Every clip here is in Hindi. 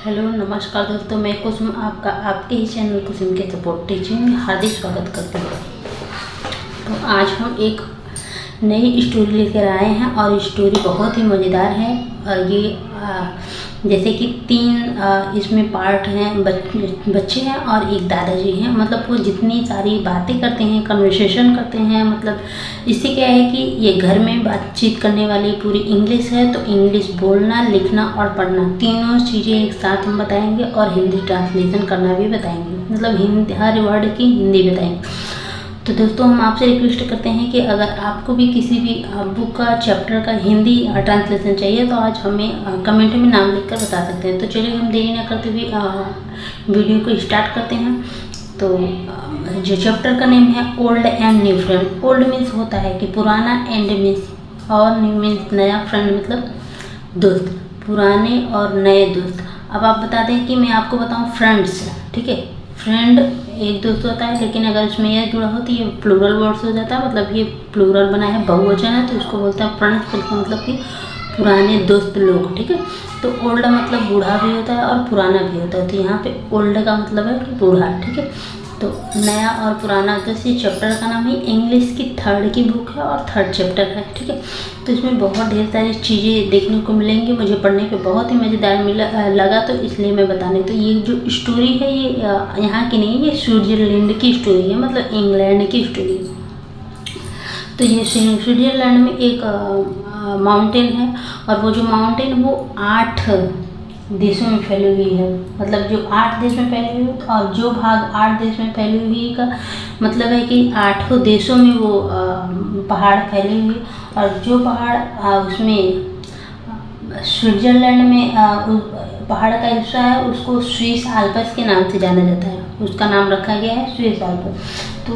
हेलो नमस्कार दोस्तों, मैं कुसुम आपका आपके ही चैनल कुसुम के सपोर्ट टीचिंग में हार्दिक स्वागत करती हूँ। तो आज हम एक नई स्टोरी लेकर आए हैं और स्टोरी बहुत ही मज़ेदार है। और ये जैसे कि तीन इसमें पार्ट हैं, बच्चे हैं और एक दादाजी हैं। मतलब वो जितनी सारी बातें करते हैं, कन्वर्सेशन करते हैं, मतलब इससे क्या है कि ये घर में बातचीत करने वाली पूरी इंग्लिश है। तो इंग्लिश बोलना, लिखना और पढ़ना तीनों चीज़ें एक साथ हम बताएंगे और हिंदी ट्रांसलेशन करना भी बताएंगे, मतलब हिंदी हर वर्ड की हिंदी बताएंगे। तो दोस्तों, हम आपसे रिक्वेस्ट करते हैं कि अगर आपको भी किसी भी बुक का चैप्टर का हिंदी ट्रांसलेशन चाहिए तो आज हमें कमेंट में नाम लिखकर बता सकते हैं। तो चलिए हम देरी न करते हुए वीडियो को स्टार्ट करते हैं। तो जो चैप्टर का नेम है old and new friend. Old means होता है कि पुराना, एंड मीन्स और न्यू मीन्स नया, फ्रेंड मतलब दोस्त, पुराने और नए दोस्त। अब आप बता दें कि मैं आपको बताऊँ फ्रेंड्स, ठीक है। फ्रेंड एक दोस्त होता है, लेकिन अगर इसमें यह जुड़ा हो तो ये प्लूरल वर्ड्स हो जाता है। मतलब ये प्लूरल बना है, बहुवचन है, तो इसको बोलते हैं फ्रेंड्स। मतलब कि पुराने दोस्त लोग, ठीक है। तो ओल्ड मतलब बूढ़ा भी होता है और पुराना भी होता है। तो यहाँ पे ओल्ड का मतलब है कि बूढ़ा, ठीक है। तो नया और पुराना, तो इसी चैप्टर का नाम है, इंग्लिश की थर्ड की बुक है और थर्ड चैप्टर है, ठीक है। तो इसमें बहुत ढेर सारी चीज़ें देखने को मिलेंगी। मुझे पढ़ने पे बहुत ही मज़ेदार लगा, तो इसलिए मैं बताने। तो ये जो स्टोरी है ये यहाँ की नहीं, ये स्विट्ज़रलैंड की स्टोरी है, मतलब इंग्लैंड की स्टोरी है। तो ये स्विट्ज़रलैंड में एक माउंटेन है, और वो जो माउंटेन वो 8 देशों में फैली हुई है। मतलब जो 8 देश में फैली हुई, और जो भाग 8 देश में फैली हुई का मतलब है कि 8 देशों में वो पहाड़ फैली हुई। और जो पहाड़ उसमें स्विट्ज़रलैंड में पहाड़ का हिस्सा है, उसको स्विस आल्प्स के नाम से जाना जाता है। उसका नाम रखा गया है स्विस आल्प्स। तो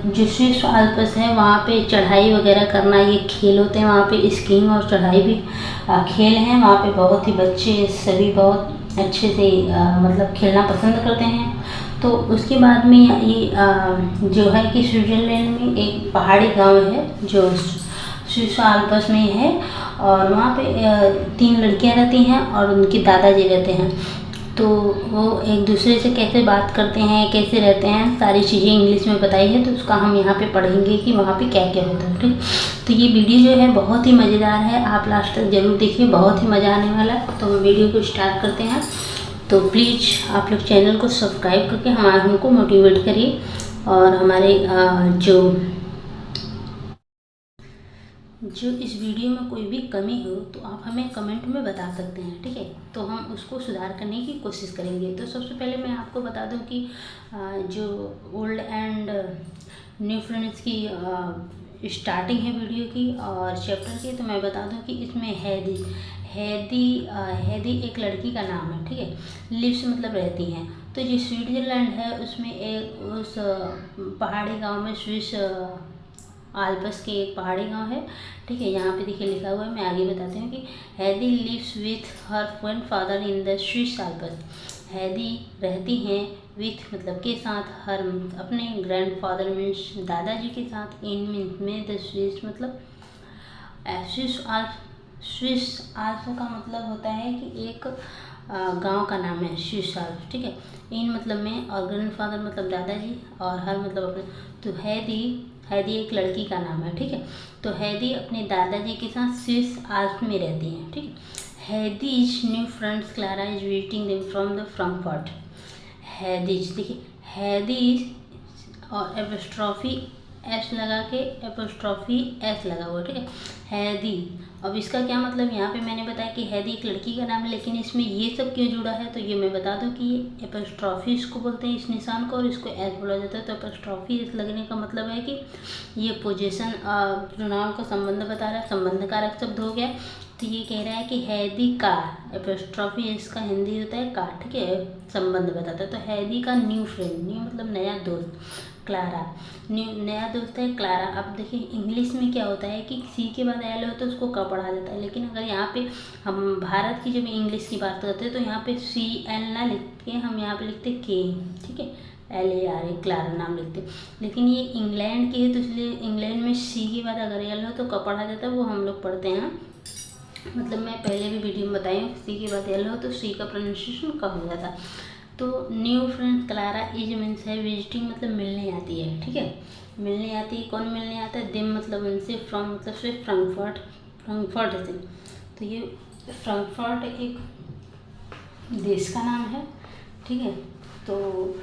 जो स्विस आल्प्स है वहाँ पे चढ़ाई वगैरह करना ये खेल होते हैं। वहाँ पे स्कीइंग और चढ़ाई भी खेल हैं। वहाँ पे बहुत ही बच्चे सभी बहुत अच्छे से मतलब खेलना पसंद करते हैं। तो उसके बाद में ये जो है कि स्विट्ज़रलैंड में एक पहाड़ी गांव है जो स्विस आल्प्स में है, और वहाँ पे 3 लड़कियाँ रहती हैं और उनके दादाजी रहते हैं। तो वो एक दूसरे से कैसे बात करते हैं, कैसे रहते हैं, सारी चीज़ें इंग्लिश में बताई है। तो उसका हम यहाँ पे पढ़ेंगे कि वहाँ पे क्या क्या होता है, ठीक। तो ये वीडियो जो है बहुत ही मज़ेदार है, आप लास्ट तक ज़रूर देखिए, बहुत ही मज़ा आने वाला है। तो हम वीडियो को स्टार्ट करते हैं। तो प्लीज़ आप लोग चैनल को सब्सक्राइब करके हमको मोटिवेट करिए, और हमारे जो इस वीडियो में कोई भी कमी हो तो आप हमें कमेंट में बता सकते हैं, ठीक है। तो हम उसको सुधार करने की कोशिश करेंगे। तो सबसे पहले मैं आपको बता दूं कि जो ओल्ड एंड न्यू फ्रेंड्स की स्टार्टिंग है वीडियो की और चैप्टर की। तो मैं बता दूं कि इसमें हैदी एक लड़की का नाम है, ठीक है। लिव्स मतलब रहती हैं। तो जो स्विट्ज़रलैंड है उसमें एक उस पहाड़ी गाँव में स्विस आल्प्स के एक पहाड़ी गांव है, ठीक है। यहाँ पे देखिए लिखा हुआ है, मैं आगे बताती हूँ कि Heidi lives with her grandfather in the Swiss Alps. Heidi रहती हैं विथ मतलब के साथ, हर अपने ग्रैंडफादर मीन्स दादाजी के साथ, इन मीन्स में, द स्विस मतलब स्विस आल्प्स का मतलब होता है कि एक गांव का नाम है स्विस आल्प्स, ठीक है। इन मतलब में, और ग्रैंडफादर मतलब दादाजी, और हर मतलब अपने। तो हैदी एक लड़की का नाम है, ठीक है। तो हैदी अपने दादाजी के साथ स्विस आल्प्स में रहती हैं, ठीक है। Heidi's new friends Clara is visiting them from the Frankfurt. Heidi's, देखिए हैदीज और एपोस्ट्रॉफी एस लगा के एपोस्ट्रॉफी एस लगा हुआ, ठीक है। हैदी। अब इसका क्या मतलब, यहाँ पे मैंने बताया कि हैदी एक लड़की का नाम है, लेकिन इसमें ये सब क्यों जुड़ा है तो ये मैं बता दूं कि ये एपोस्ट्रॉफी इसको बोलते हैं, इस निशान को, और इसको एस बोला जाता है। तो एपोस्ट्रॉफी एस लगने का मतलब है कि ये पोजीशन प्रोनाउन का संबंध बता रहा है, संबंध कारक शब्द हो गया। तो ये कह रहा है कि हैदी का, एपोस्ट्रॉफी एस का हिंदी होता है का, ठीक है, संबंध बताता है। तो हैदी का न्यू फ्रेंड, न्यू मतलब नया दोस्त, क्लारा, न्यू नया दोस्त है क्लारा। अब देखिए इंग्लिश में क्या होता है कि सी के बाद एल हो तो उसको का पढ़ा जाता है, लेकिन अगर यहाँ पे हम भारत की जब इंग्लिश की बात करते हैं तो यहाँ पे सी एल ना लिख के हम यहाँ पे लिखते के, ठीक है, LARA, क्लारा नाम लिखते। लेकिन ये इंग्लैंड की है तो इसलिए इंग्लैंड में सी के बाद अगर एल हो तो का पढ़ा जाता है, वो हम लोग पढ़ते हैं मतलब मैं पहले भी वीडियो में बताई हूँ, सी के बाद एल हो तो सी का प्रोनाउंसिएशन का हो जाता। तो new friend Clara is means है विजिटिंग, मतलब मिलने आती है, ठीक है, मिलने आती है। कौन मिलने आता है? देम मतलब उनसे, फ्रॉम मतलब से फ्रैंकफर्ट, फ्रैंकफर्ट से। तो ये फ्रैंकफर्ट एक देश का नाम है, ठीक है, तो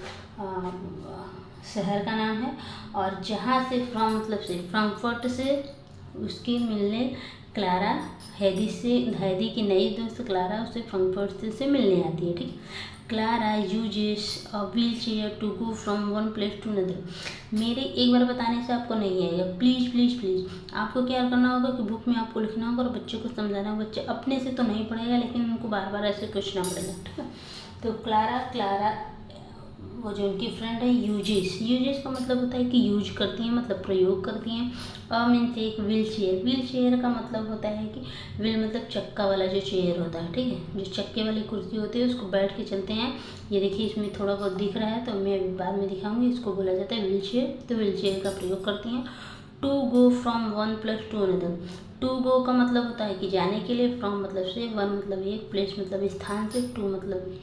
शहर का नाम है। और जहाँ से फ्रॉम मतलब से फ्रैंकफर्ट से उसके मिलने क्लारा हैदी की नई दोस्त क्लारा उससे फ्रैंकफर्ट से मिलने आती है, ठीक। Clara uses a wheelchair to go from one place to another. मेरे एक बार बताने से आपको नहीं आएगा, प्लीज़ प्लीज़ प्लीज़ आपको क्या करना होगा कि बुक में आपको लिखना होगा और बच्चे को समझाना होगा। बच्चे अपने से तो नहीं पढ़ेगा, लेकिन उनको बार बार ऐसे पूछना पड़ेगा, ठीक है। तो क्लारा वो जो उनकी फ्रेंड है यूजेस का मतलब होता है कि यूज करती हैं, मतलब प्रयोग करती हैं। मीन्स एक व्हील चेयर का मतलब होता है कि व्हील मतलब चक्का वाला जो चेयर होता है, ठीक है, जो चक्के वाली कुर्सी होती है उसको बैठ के चलते हैं। ये देखिए इसमें थोड़ा बहुत दिख रहा है, तो मैं अभी बाद में दिखाऊंगी। इसको बोला जाता है व्हील चेयर। तो व्हील चेयर का प्रयोग करती हैं। To go from one place to another. To go का मतलब होता है कि जाने के लिए, फ्रॉम मतलब से, वन मतलब एक, प्लेस मतलब स्थान से, टू मतलब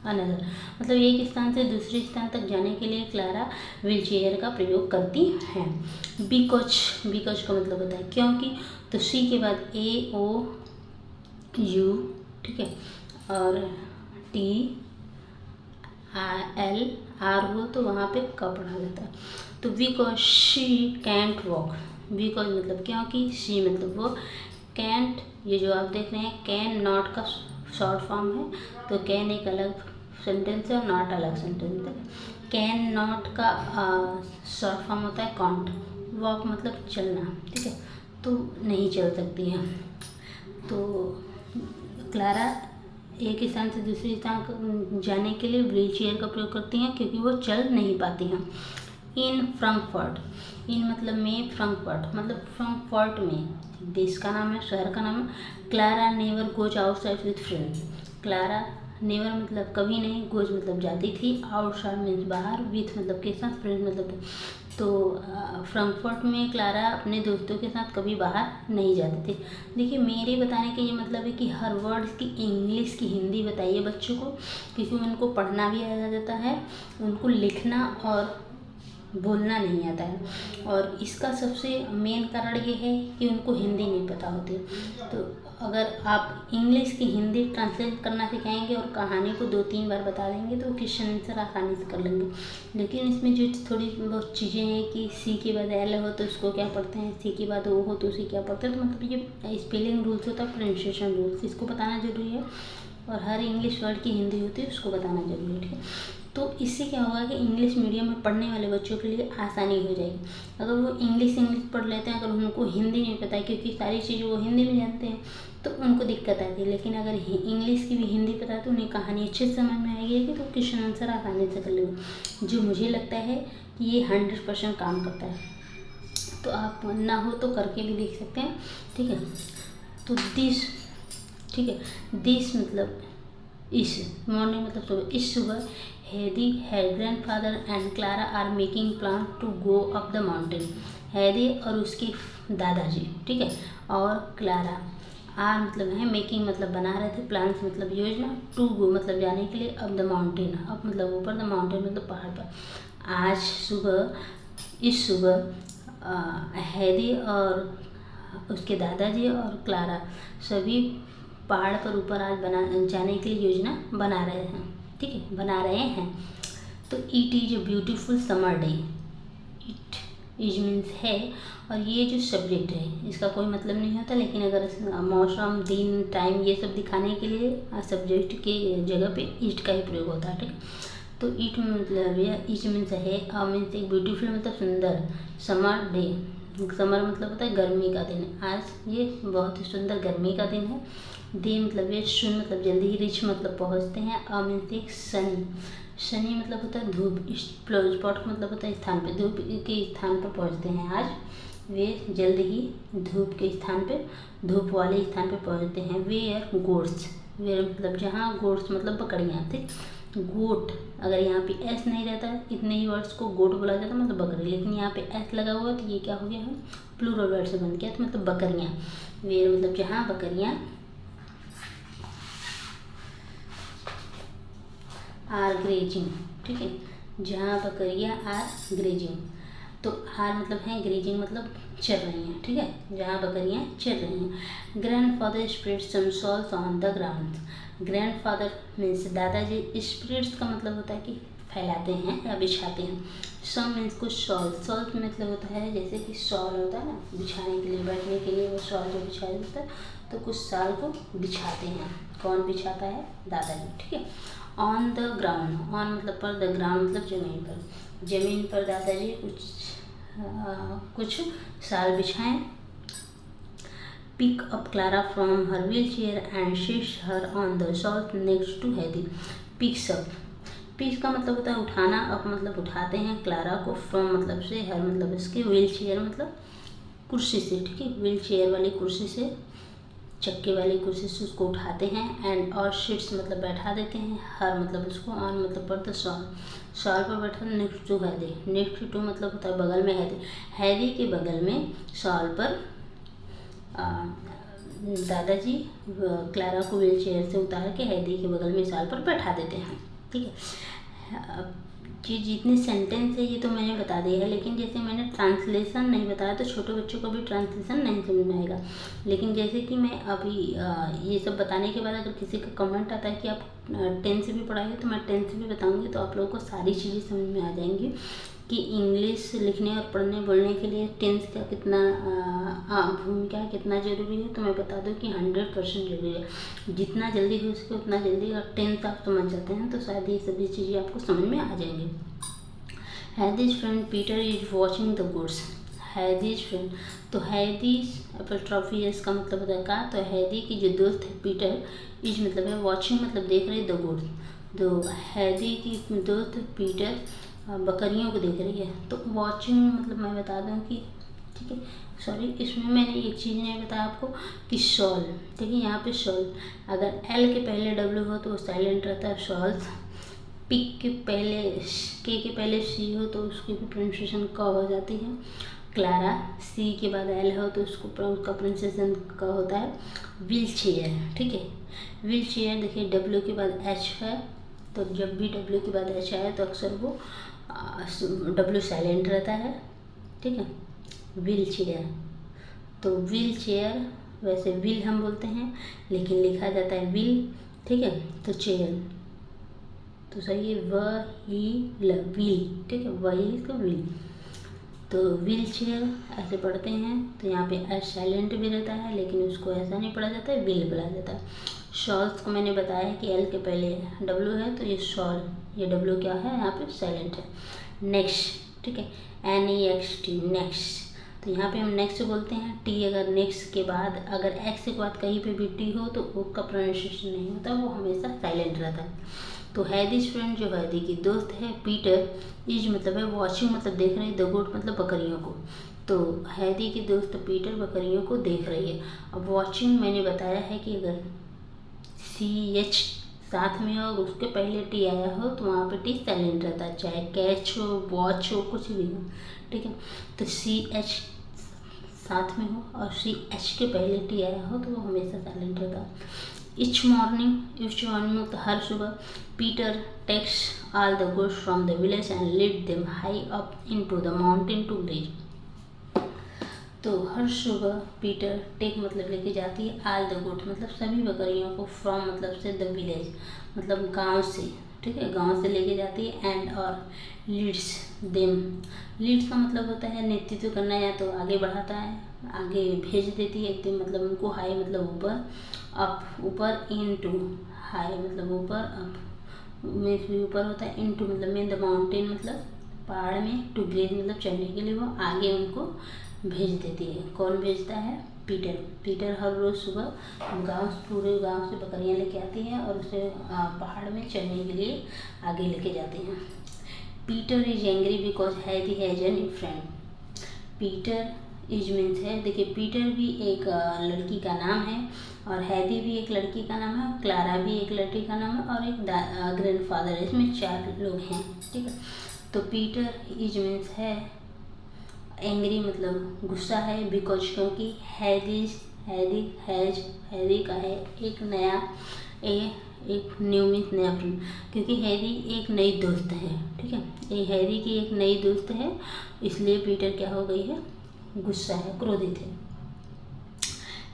अनदर मतलब एक स्थान से दूसरे स्थान तक जाने के लिए क्लारा व्हील चेयर का प्रयोग करती हैं। बिकॉज का मतलब होता है क्योंकि। तो सी के बाद AOU, ठीक है, और TLR हो तो वहाँ पे क पढ़ा जाता है। तो because she can't walk, because मतलब क्योंकि, शी मतलब वो, कैंट ये जो आप देख रहे हैं कैन नॉट का शॉर्ट फॉर्म है। तो कैन एक अलग सेंटेंस है और नॉट अलग सेंटेंस है। कैन नॉट का शॉर्ट फॉर्म होता है कॉन्ट। वॉक मतलब चलना, ठीक है, तो नहीं चल सकती है। तो क्लारा एक स्थान से दूसरे स्थान जाने के लिए व्हील चेयर का प्रयोग करती हैं क्योंकि वो चल नहीं पाती हैं। इन फ्रैंकफर्ट, इन मतलब में, फ्रैंकफर्ट मतलब फ्रैंकफर्ट में देश का नाम है, शहर का नाम है। Clara never goes outside with friends. Clara never मतलब कभी नहीं, गोज मतलब जाती थी, आउटसाइड मीन्स बाहर, विथ मतलब के साथ, फ्रेंड्स मतलब। तो फ्रैंकफर्ट में क्लारा अपने दोस्तों के साथ कभी बाहर नहीं जाते थे। देखिए मेरे बताने का ये मतलब है कि हर वर्ड की इंग्लिश की हिंदी बताइए बच्चों को, क्योंकि उनको पढ़ना भी आ जाता है, उनको लिखना और बोलना नहीं आता है। और इसका सबसे मेन कारण ये है कि उनको हिंदी नहीं पता होती। तो अगर आप इंग्लिश की हिंदी ट्रांसलेट करना सिखाएंगे और कहानी को 2-3 बार बता देंगे तो क्वेश्चन आंसर आसानी से कर लेंगे। लेकिन इसमें जो थोड़ी बहुत चीज़ें हैं कि सी के बाद एल हो तो उसको क्या पढ़ते हैं, सी के बाद ओ हो तो उसे क्या पढ़ते हैं, तो मतलब ये स्पेलिंग रूल्स होता है, प्रोनाउंसिएशन रूल्स, इसको बताना जरूरी है। और हर इंग्लिश वर्ड की हिंदी होती है उसको बताना जरूरी है, ठीक है। तो इससे क्या होगा कि इंग्लिश मीडियम में पढ़ने वाले बच्चों के लिए आसानी हो जाएगी। अगर वो इंग्लिश पढ़ लेते हैं, अगर उनको हिंदी नहीं पता है, क्योंकि सारी चीज़ें वो हिंदी में जानते हैं, तो उनको दिक्कत आती है। लेकिन अगर इंग्लिश की भी हिंदी पता है तो उन्हें कहानी अच्छे से समझ में आएगी, तो क्वेश्चन आंसर आसानी से कर लेंगे। जो मुझे लगता है कि ये 100% काम करता है। तो आप ना हो तो करके भी देख सकते हैं, ठीक है। तो दिस, ठीक है, दिस मतलब इस, मॉर्निंग मतलब सुबह, इस सुबह हैदी, her grandfather and Clara are making plan to go up the mountain। हैदी और उसके दादाजी, ठीक है, और क्लारा, आर मतलब है, मेकिंग मतलब बना रहे थे, प्लान्स मतलब योजना, टू गो मतलब जाने के लिए, अप द माउंटेन, अप मतलब ऊपर, द माउंटेन मतलब पहाड़ पर। आज सुबह, इस सुबह हैदी और उसके दादाजी और क्लारा सभी पहाड़ पर ऊपर आज जाने के लिए योजना बना रहे हैं, ठीक है, बना रहे हैं। तो it is a beautiful summer day, it is means है, और ये जो सब्जेक्ट है इसका कोई मतलब नहीं होता, लेकिन अगर मौसम, दिन, टाइम ये सब दिखाने के लिए सब्जेक्ट के जगह पे इट का ही प्रयोग होता है, ठीक है। तो इट मतलब इट मीन्स है, मीन्स एक ब्यूटीफुल मतलब सुंदर, समर डे, समर मतलब होता है गर्मी का दिन। आज ये बहुत ही सुंदर गर्मी का दिन है। दे मतलब ये, सुन मतलब जल्दी ही, रिच मतलब पहुंचते हैं, मीन्स एक सनी, शनि मतलब होता है धूप, स्पॉट मतलब होता है स्थान पे, धूप के स्थान पर पहुंचते हैं आज वे, जल्द ही धूप के स्थान पे, धूप वाले स्थान पे पहुंचते हैं। वेयर गोड्स, वेयर मतलब जहाँ, गोट्स मतलब बकरियाँ, ठीक। गोट अगर यहाँ पे एस नहीं रहता है, इतने ही वर्ड्स को गोट बोला जाता है मतलब बकरी, लेकिन यहाँ पे एस लगा हुआ है तो ये क्या हो गया है, प्लूरल वर्ड से बन गया, तो मतलब बकरियाँ। वेयर मतलब जहाँ बकरियाँ आर ग्रेजिंग, ठीक है, जहाँ बकरियाँ आर ग्रेजिंग, तो आर मतलब है, ग्रेजिंग मतलब चल रही हैं, ठीक है, जहाँ बकरियाँ चल रही हैं। Grandfather spread some salt on the ground. Grandfather means दादाजी, स्प्रेड्स का मतलब होता है कि फैलाते हैं या बिछाते हैं। सम मीन्स कुछ शॉल, शॉल मतलब होता है जैसे कि शॉल होता है ना बिछाने के लिए, बैठने के लिए वो शॉल जो बिछाया जाता है, तो कुछ शॉल को बिछाते हैं। कौन बिछाता है, दादाजी, ठीक है। ऑन द ग्राउंड, ऑन मतलब पर, द ग्राउंड मतलब ज़मीन पर, ज़मीन पर दादाजी कुछ शॉल बिछाएं। Pick up Clara from her wheel chair and seats her on the shawl next to Heidi. Picks up, pick का मतलब होता है उठाना, अप मतलब उठाते हैं, क्लारा को फ्रॉम मतलब से, हर मतलब इसके, व्हील चेयर मतलब कुर्सी से, ठीक है, व्हील चेयर वाली कुर्सी से, चक्के वाली कुर्सी से उसको उठाते हैं। एंड और शीट्स मतलब बैठा देते हैं, हर मतलब उसको, ऑन मतलब पर, द शॉल, शॉल पर बैठा, नेक्स्ट टू हैदी, नेक्स्ट टू मतलब होता है बगल में, हैदी, हैदी के बगल में शॉल पर दादाजी क्लारा को व्हील चेयर से उतार के हैदी के बगल में शॉल पर बैठा देते हैं, ठीक है। जी जितने सेंटेंस है ये तो मैंने बता दिया है, लेकिन जैसे मैंने ट्रांसलेशन नहीं बताया तो छोटे बच्चों को भी ट्रांसलेशन नहीं समझ में आएगा। लेकिन जैसे कि मैं अभी ये सब बताने के बाद अगर किसी का कमेंट आता है कि आप 10 से भी पढ़ाइए, तो मैं 10 से भी बताऊंगी, तो आप लोगों को सारी चीज़ें समझ में आ जाएंगी कि इंग्लिश लिखने और पढ़ने बोलने के लिए टेंस का कितना भूमिका है, कितना ज़रूरी है। तो मैं बता दूं कि 100% ज़रूरी है। जितना जल्दी हो सके उतना जल्दी, और टेंस आप समझ जाते हैं तो शायद ये सभी चीज़ें आपको समझ में आ जाएंगी। Heidi's friend Peter is watching the goats. Heidi's friend, तो हैदीज एपॉस्ट्रोफी एस का मतलब होता है का, तो हैदी की जो दोस्त है पीटर, इज मतलब है वॉचिंग मतलब देख रही, द गुड्स, तो हैदी की दोस्त पीटर बकरियों को देख रही है। तो वॉचिंग मतलब मैं बता दूं कि, ठीक है, सॉरी इसमें मैंने एक चीज़ नहीं बताया आपको कि शॉल, ठीक है, यहाँ पे शॉल अगर एल के पहले डब्ल्यू हो तो वो साइलेंट रहता है, शॉल्स। पिक के पहले, के पहले सी हो तो उसकी भी प्रोनाउंसिएशन क हो जाती है। क्लारा सी के बाद एल हो तो उसका प्रोनाउंसिएशन क होता है। व्हील चेयर, ठीक है, व्हील चेयर देखिए डब्ल्यू के बाद एच है, तो जब भी डब्ल्यू के बाद एच आए तो अक्सर वो डब्ल्यू साइलेंट रहता है, ठीक है। व्हील चेयर, तो व्हील चेयर वैसे व्हील हम बोलते हैं लेकिन लिखा जाता है व्हील, ठीक है, तो चेयर तो सही है व्हील, ठीक है, वही का व्हील, तो व्हील चेयर ऐसे पढ़ते हैं। तो यहाँ पे एच साइलेंट भी रहता है लेकिन उसको ऐसा नहीं पढ़ा जाता है, व्हील बोला जाता है। शॉल्स को मैंने बताया कि एल के पहले डब्ल्यू है तो ये शॉल, ये डब्ल्यू क्या है यहाँ पे साइलेंट है। नेक्स्ट, ठीक है, NEXT नेक्स्ट, तो यहाँ पे हम नेक्स्ट बोलते हैं। टी अगर नेक्स्ट के बाद अगर एक्स के बाद कहीं पे भी टी हो तो ओ का प्रोनाउंसिएशन नहीं होता, वो हमेशा साइलेंट रहता है। तो हैदीज फ्रेंड जो हैदी की दोस्त है पीटर, इज मतलब है वॉचिंग मतलब देख रही, द गुड मतलब बकरियों को, तो हैदी की दोस्त पीटर बकरियों को देख रही है। अब वॉचिंग मैंने बताया है कि अगर CH साथ में हो और उसके पहले टी आया हो तो वहाँ पे टी साइलेंट रहता है, चाहे कैच हो, वॉच हो, कुछ भी हो, ठीक है। तो CH साथ में हो और CH के पहले टी आया हो तो वो हमेशा साइलेंट रहता है। इच मॉर्निंग मतलब हर सुबह, Peter takes all the goats from the village and lead them high up into the mountain to graze. तो हर सुबह पीटर टेक मतलब लेके जाती है, आल द गुड मतलब सभी बकरियों को, फ्रॉम मतलब से, द विलेज मतलब गांव से, ठीक है, गांव से लेके जाती है। एंड और लीड्स देम, लीड्स का मतलब होता है नेतृत्व करना, या तो आगे बढ़ाता है, आगे भेज देती है एकदम मतलब उनको, हाई मतलब ऊपर, अप ऊपर, इन टू हाई मतलब ऊपर, अप में भी ऊपर होता है, इन टू मतलब में, द माउंटेन मतलब पहाड़ में, टू ग्रेज मतलब चढ़ने के लिए वो आगे उनको भेज देती है। कौन भेजता है? पीटर। पीटर हर रोज़ सुबह गांव, पूरे गांव से बकरियां लेके आती हैं और उसे पहाड़ में चढ़ने के लिए आगे लेके जाती हैं। पीटर इज एंग्री बिकॉज हैदी has a new friend. Peter is means है, देखिए पीटर भी एक लड़की का नाम है, और हैदी भी एक लड़की का नाम है, क्लारा भी एक लड़की का नाम है, और एक ग्रैंडफादर है। इसमें 4 लोग हैं, ठीक है। तो पीटर इज मीन्स है एंग्री, मतलब गुस्सा है, बिकॉज क्योंकि हैदी का है एक नया एक न्यू मीन्स नया फ्रेंड, क्योंकि हैरी एक नई दोस्त है, ठीक है। ये हैरी की एक नई दोस्त है, इसलिए पीटर क्या हो गई है, गुस्सा है, क्रोधित है।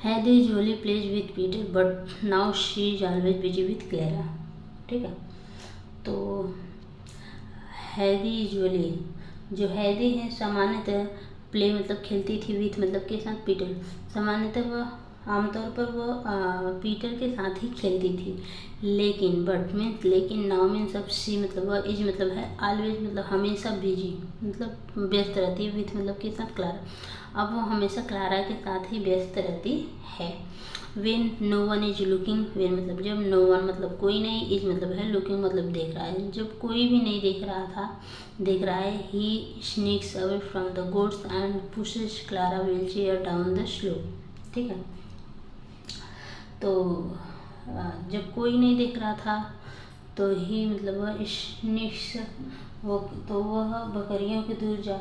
हैदी usually plays with Peter but now she is always busy with Clara, ठीक है। तो हैदी यूजुअली, जो हैदी है सामान्यतः प्ले मतलब खेलती थी विथ मतलब के साथ पीटर, सामान्यतः वह आमतौर पर वो पीटर के साथ ही खेलती थी, लेकिन बट मीन्स लेकिन, नाउ मीन्स अब सी मतलब वह, इज मतलब है ऑलवेज मतलब हमेशा बिजी मतलब व्यस्त रहती है, विथ मतलब के साथ क्लारा, अब वो हमेशा क्लारा के साथ ही व्यस्त रहती है। When no one is looking, when मतलब जब नो वन मतलब कोई नहीं, इज मतलब है लुकिंग मतलब देख रहा है, जब कोई भी नहीं देख रहा है, he sneaks away from the goats and pushes Clara wheelchair down the slope, ठीक है। तो जब कोई नहीं देख रहा था तो ही मतलब वह स्नीक्स, वह बकरियों के दूर जा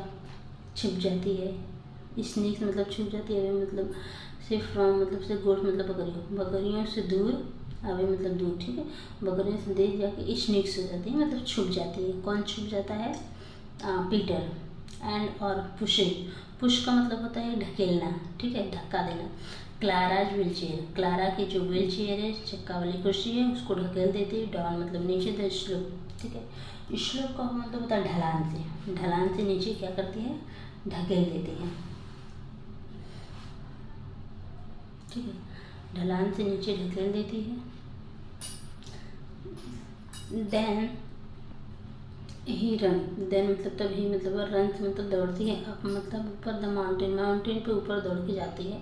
छिप जाती है, स्नीक्स मतलब छुप जाती है, मतलब सिर्फ मतलब से गोट मतलब बकरियों से दूर, अभी मतलब दूर, ठीक है। बकरियों से दूर जाके स्नीक्स हो जाती है मतलब छुप जाती है। कौन छुप जाता है, पीटर। एंड और पुश का मतलब होता है ढकेलना, ठीक है, धक्का देना। क्लाराज व्हीलचेयर, क्लारा की जो व्हीलचेयर है, चक्का वाली कुर्सी है, उसको ढकेल देती है, डाउन मतलब नीचे, द स्लोप, ठीक है। स्लोप का मतलब होता है ढलान से नीचे क्या करती है, ढकेल देती है, ठीक है, ढलान से नीचे ढकेल देती है। देन ही रन, देन मतलब तभी मतलब रन से मतलब दौड़ती है, अब मतलब ऊपर द माउंटेन पे ऊपर दौड़ के जाती है।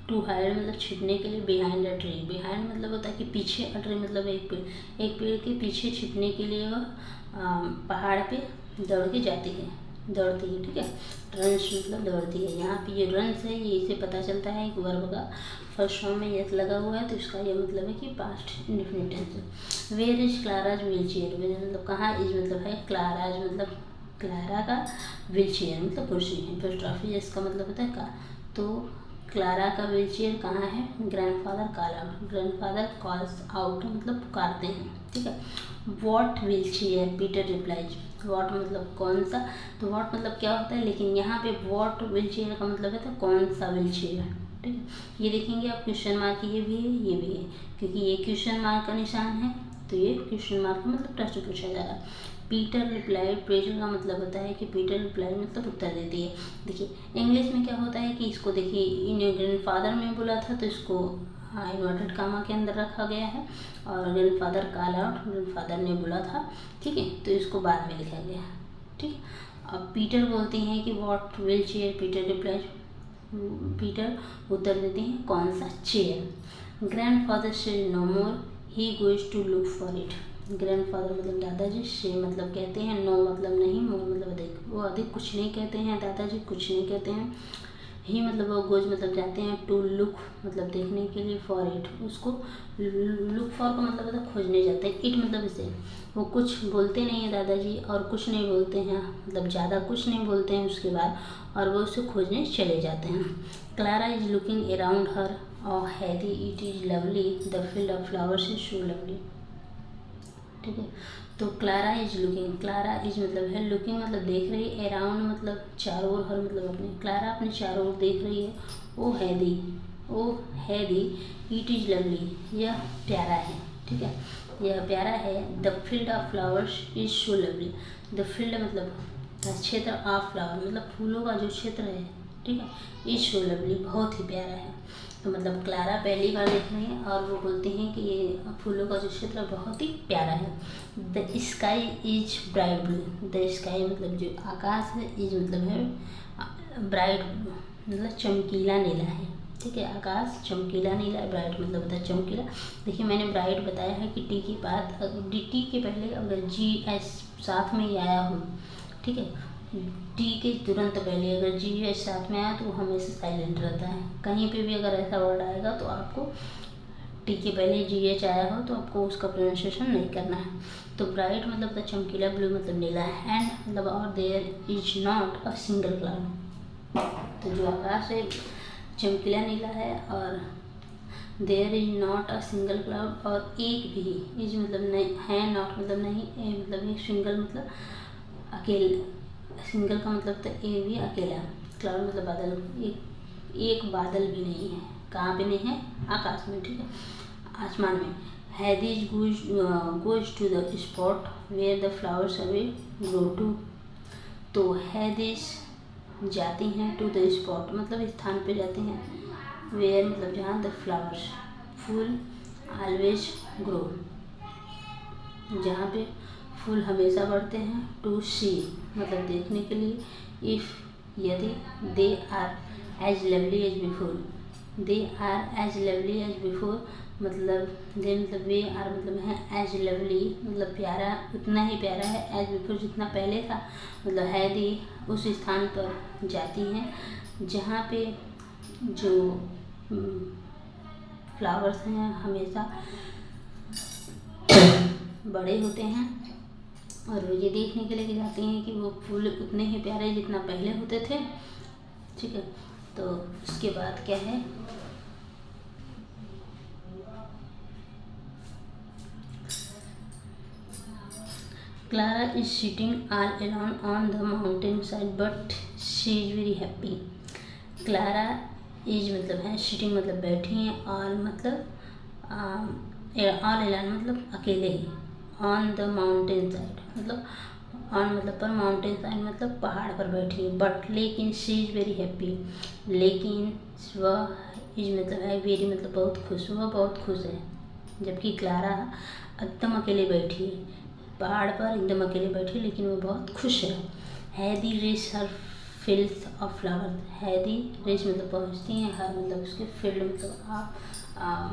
टू हाइड मतलब छिपने के लिए, बिहाइंड अ ट्री, बिहाइंड मतलब होता है कि पीछे, अ ट्री मतलब एक पेड़ के पीछे छिपने के लिए वह पहाड़ पे दौड़ के जाती है, ठीक है। रन्स मतलब दौड़ती है, यहाँ पे ये रन्स है, ये इसे पता चलता है एक वर्ब का फर्स्ट फॉर्म में यस लगा हुआ है, तो इसका ये मतलब है कि past indefinite tense. Where is Clara's wheelchair, where मतलब कहाँ, इज मतलब है क्लाराज मतलब क्लारा का, व्हीलचेयर मतलब कुर्सी है, फिर ट्रॉफी इसका मतलब होता है का, तो क्लारा का व्हीलचेयर कहाँ है, ग्रैंडफादर कॉल्स आउट मतलब पुकारते हैं, ठीक है। What wheelchair, Peter replies, what मतलब कौन सा, तो वॉट मतलब क्या होता है, लेकिन यहाँ पे वॉट व्हीलचेयर का मतलब है तो कौन सा व्हीलचेयर, ठीक है। ये देखेंगे आप क्वेश्चन मार्क, ये भी है, क्योंकि ये क्वेश्चन मार्क का निशान है, तो ये क्वेश्चन मार्क का मतलब प्रश्न पूछा जा रहा है। पीटर रिप्लाइड, पीटर का मतलब होता है कि पीटर रिप्लाइड मतलब उत्तर देती है। देखिए इंग्लिश में क्या होता है कि इसको देखिए ग्रैंडफादर में बोला था तो इसको इन्वर्टेड कामा के अंदर रखा गया है, और ग्रैंडफादर कॉल आउट, ग्रैंडफादर ने बोला था, ठीक है, तो इसको बाद में लिखा गया, ठीक है। अब पीटर बोलते हैं कि what wheelchair, Peter replies, Peter उत्तर देते हैं कौन सा chair. Grandfather says no more, he goes to look for it, grandfather मतलब दादाजी, से मतलब कहते हैं, नो मतलब नहीं, मोर मतलब अधिक, वो अधिक कुछ नहीं कहते हैं, दादाजी कुछ नहीं कहते हैं। ही मतलब वो गोज मतलब जाते हैं, टू लुक मतलब देखने के लिए, फॉर इट उसको, लुक फॉर का मतलब होता है खोजने जाते हैं, इट मतलब इसे, वो कुछ बोलते नहीं हैं दादाजी और कुछ नहीं बोलते हैं, मतलब ज़्यादा कुछ नहीं बोलते हैं उसके बाद, और वो उसे खोजने चले जाते हैं। क्लारा इज लुकिंग अराउंड हर और हैदी, it is lovely, the field of flowers is so lovely, ठीक है। तो Clara is looking, Clara is मतलब है, लुकिंग मतलब देख रही है, अराउंड मतलब चारों ओर, हर मतलब अपने, क्लारा अपने चारों ओर देख रही है। ओ हैदी, इट इज लवली, यह प्यारा है, ठीक है, यह प्यारा है। The field of flowers is so lovely, the field मतलब क्षेत्र ऑफ फ्लावर मतलब फूलों का जो क्षेत्र है, ठीक है, इज सो लवली बहुत ही प्यारा है। तो मतलब क्लारा पहली बार देख रही है और वो बोलते हैं कि ये फूलों का जो क्षेत्र बहुत ही प्यारा है। The sky is bright blue, the sky मतलब जो आकाश है, इज मतलब है ब्राइट ब्लू मतलब चमकीला नीला है, ठीक है, आकाश चमकीला नीला, ब्राइट मतलब होता है चमकीला। देखिए मैंने ब्राइट बताया है कि टी की बात, टी के पहले अगर जी एस साथ में ही आया हो, ठीक है, टी के तुरंत पहले अगर जी एच साथ में आया तो वो हमेशा साइलेंट रहता है। कहीं पे भी अगर ऐसा वर्ड आएगा तो आपको टी के पहले जी एच आया हो तो आपको उसका प्रोनाउंसिएशन नहीं करना है। तो ब्राइट मतलब था चमकीला, ब्लू मतलब नीला है, एंड मतलब और there is not a single cloud. तो जो आकाश है चमकीला नीला है, और there is not a single cloud, और एक भी, इज मतलब नहीं है, नॉट मतलब नहीं, ए मतलब एक, सिंगल मतलब अकेले, सिंगल का मतलब तो ए भी अकेला, क्लाउड मतलब बादल, एक बादल भी नहीं है। कहाँ पे नहीं है? आकाश में, ठीक है, आसमान में। Heidi's goes to the spot where the flowers away grow too. तो हैदिस जाती हैं टू द स्पॉट मतलब स्थान पे जाती हैं, वेयर मतलब जहाँ, द फ्लावर्स फूल ऑलवेज ग्रो जहाँ पे फूल हमेशा बढ़ते हैं, टू सी मतलब देखने के लिए, इफ़ यदि, they are as lovely as before, they are as lovely as before मतलब दे मतलब वे आर मतलब है एज लवली मतलब प्यारा, उतना ही प्यारा है, एज बिफोर जितना पहले था, मतलब है दी उस स्थान पर जाती हैं जहाँ पे जो फ्लावर्स हैं हमेशा बड़े होते हैं, और ये देखने के लिए जाती हैं कि वो फूल उतने ही प्यारे जितना पहले होते थे, ठीक है। तो उसके बाद क्या है, Clara is sitting all alone on the mountain side but she is very happy. Clara is मतलब है, सिटिंग मतलब बैठी हैं, ऑल मतलब ऑल अलोन मतलब अकेले ही, ऑन द माउंटेन साइड मतलब ऑन मतलब पर, माउंटेन साइड मतलब पहाड़ पर बैठी है, बट लेकिन शी इज़ वेरी हैप्पी, लेकिन वह इज मतलब है, वेरी मतलब बहुत खुश, वह बहुत खुश है। जबकि क्लारा एकदम अकेले बैठी है, पहाड़ पर एकदम अकेले बैठी है, लेकिन वो बहुत खुश है। Heidi reaches her fields of flower, Heidi reaches मतलब पहुँचती हैं, हर मतलब उसके फील्ड मतलब आप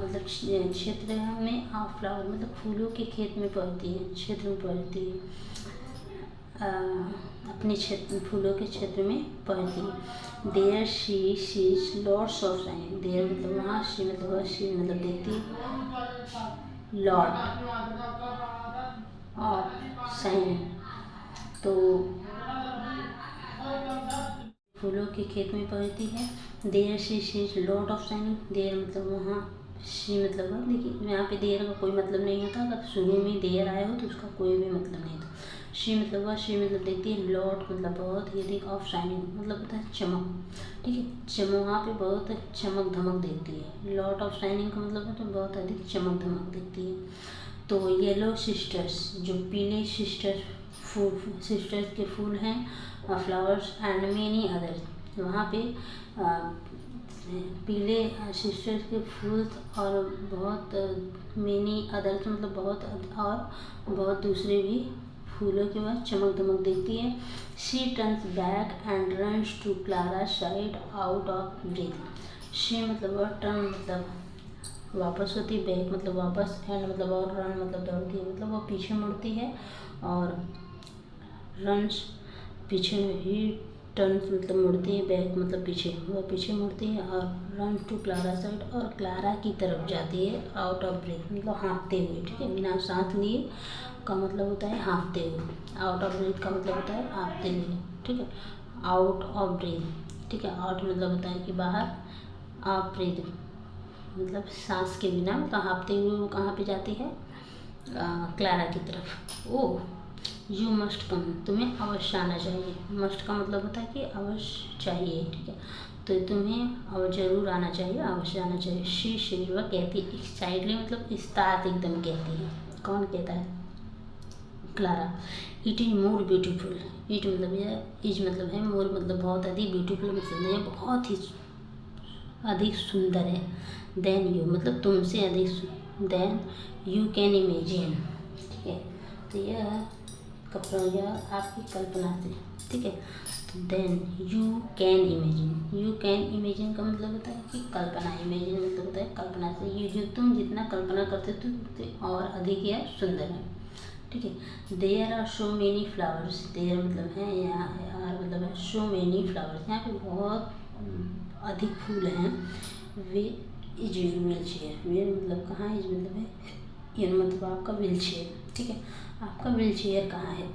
मतलब क्षेत्र में, ऑफ फ्लावर मतलब फूलों के खेत में पहुँचती है, क्षेत्र में पहुँचती है, अपने क्षेत्र फूलों के क्षेत्र में पहुँचती है। There she sees lots of shine, there मतलब वहाँ, शी मतलब वह, शी मतलब देखती है, लॉट ऑफ साइन तो फूलों के खेत में पहुँचती है। There she sees lot of shine, there मतलब वहाँ, शी मतलब वह, देखिए यहाँ पे देयर का कोई मतलब नहीं होता, अगर शुरू में देयर आया हो तो उसका कोई भी मतलब नहीं था। शी मतलब वह, शी मतलब देखती है, लॉट मतलब बहुत, यदि ऑफ शाइनिंग मतलब होता है चमक, ठीक है, वहाँ पे बहुत चमक धमक देखती है, लॉट ऑफ शाइनिंग का मतलब है तो बहुत अधिक चमक धमक देखती है। तो येलो सिस्टर्स जो पीले सिस्टर्स के फूल हैं, फ्लावर्स एंड मेनी अदर्स, वहाँ पे पीले सिस्टर्स के फूल और बहुत मेनी अदर्स मतलब बहुत, और बहुत दूसरे भी फूलों के बाद चमक दमक देखती है। She turns back and runs to Clara side out of breath. She मतलब वह, टर्न मतलब वापस होती, बैक मतलब वापस, एंड मतलब और, रन मतलब दौड़ती है, मतलब वह पीछे मुड़ती है, और रन्स पीछे ही, टर्न्स मतलब मुड़ती है, बैक मतलब पीछे, वह पीछे मुड़ती है, और रन टू क्लारा साइड और क्लारा की तरफ जाती है, आउट ऑफ ब्रेथ मतलब हाँफते हुए, ठीक है, बिना सांस लिए का मतलब होता है हाँफते हुए, आउट ऑफ ब्रेथ का मतलब होता है हाँफते हुए, ठीक है, आउट ऑफ ब्रेथ, ठीक है, आउट मतलब होता है कि बाहर, ऑफ ब्रेथ मतलब सांस के बिना, मतलब हाँफते हुए वो कहाँ पे जाती है, क्लारा की तरफ। ओह यू मस्ट कम, तुम्हें अवश्य आना चाहिए, मस्ट का मतलब होता है कि अवश्य चाहिए, ठीक है, तो तुम्हें अब जरूर आना चाहिए, अवश्य आना चाहिए। शी शेर वह कहती है, एक्साइटली मतलब इस्तात एकदम कहती है, कौन कहता है, Clara. It is more beautiful, it मतलब यह, इज मतलब है, मोर मतलब बहुत अधिक, ब्यूटीफुल मतलब यह बहुत ही अधिक सुंदर है, देन यू मतलब तुमसे अधिक, देन यू कैन इमेजिन, ठीक है, तो यह कपड़ा, यह आपकी कल्पना से, ठीक है, तो then you can imagine, you can imagine का मतलब होता है कि कल्पना, इमेजिन मतलब होता है कल्पना से, ये जो तुम जितना कल्पना करते हो तो और अधिक यह सुंदर है, ठीक है। There are so many flowers, there मतलब है यहाँ, आर मतलब है सो मेनी फ्लावर्स, यहाँ पे बहुत अधिक फूल हैं। वे इज व्हील चेयर, वे मतलब कहाँ, इज मतलब है ये मतलब आपका व्हील चेयर, ठीक है। आपका व्हील चेयर कहाँ है।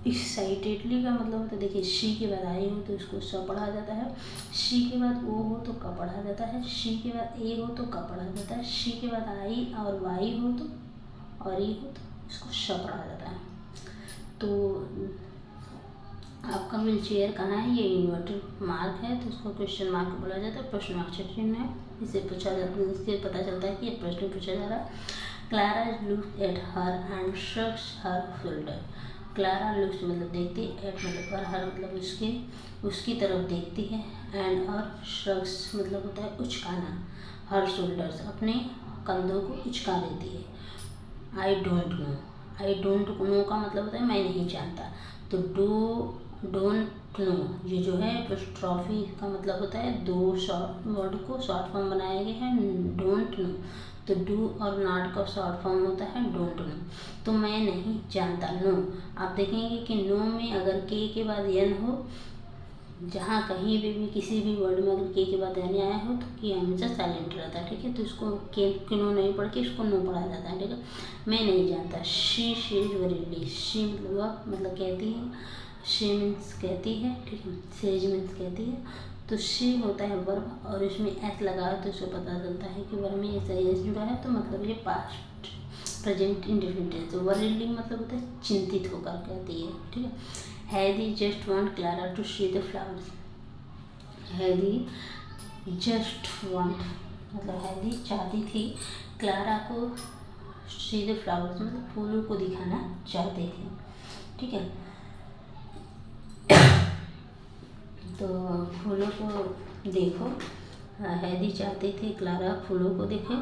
एक्साइटेडली का मतलब होता है, देखिए शी के बाद आई हो तो इसको स पढ़ा जाता है, शी के बाद ओ हो तो क पढ़ा जाता है, शी के बाद ए हो तो क पढ़ा जाता है, शी के बाद आई और वाई हो तो और ई हो तो इसको श पढ़ा जाता है। तो आपका व्हील चेयर कहाँ है, ये इन्वर्टेड मार्क है तो उसको क्वेश्चन मार्क बोला जाता है, प्रश्नवाचक चिन्ह है। इसे पूछा जाता है, इससे पता चलता है कि ये प्रश्न पूछा जा रहा है। Clara looks at her and Shakas her shoulder, Clara looks मतलब देखती, एट मतलब पर, हर मतलब उसकी तरफ देखती है, एंड और शक्स मतलब होता है उचकाना, हर शोल्डर्स अपने कंधों को उचका देती है। I don't know, I don't know का मतलब होता है मैं नहीं जानता, तो डोंट नो ये जो है एपोस्ट्रॉफी का मतलब होता है, दो शॉर्ट वर्ड को शॉर्ट फॉर्म बनाया गया है, डोंट नो, तो डू और नॉट का शॉर्ट फॉर्म होता है डोंट नो, तो मैं नहीं जानता। नो, आप देखेंगे कि नो में अगर के बाद एन हो, जहाँ कहीं भी किसी भी वर्ड में अगर के बाद एन आया हो तो के हमेशा साइलेंट रहता है, ठीक है। तो इसको के नो नहीं पढ़ के इसको नो पढ़ा जाता है, ठीक है। मैं नहीं जानता, शी इज वेरी, शी मतलब कहती है, शी मीन्स कहती है, ठीक है, सेज मीन्स कहती है, तो शी होता है वर्ब और इसमें एस लगा तो इसको पता चलता है कि वर्ब में ऐसा एस जुड़ा है, तो मतलब ये पास्ट प्रेजेंट इंडेफिनिट टेंस। वरीली मतलब होता है चिंतित होकर कहती है, ठीक है। Heidi just want Clara to see the flowers, Heidi just want मतलब हैदी चाहती थी क्लारा को सी द फ्लावर्स मतलब फूलों को दिखाना चाहते थे, ठीक है। तो फूलों को देखो, हैदी चाहती थी क्लारा फूलों को देखे।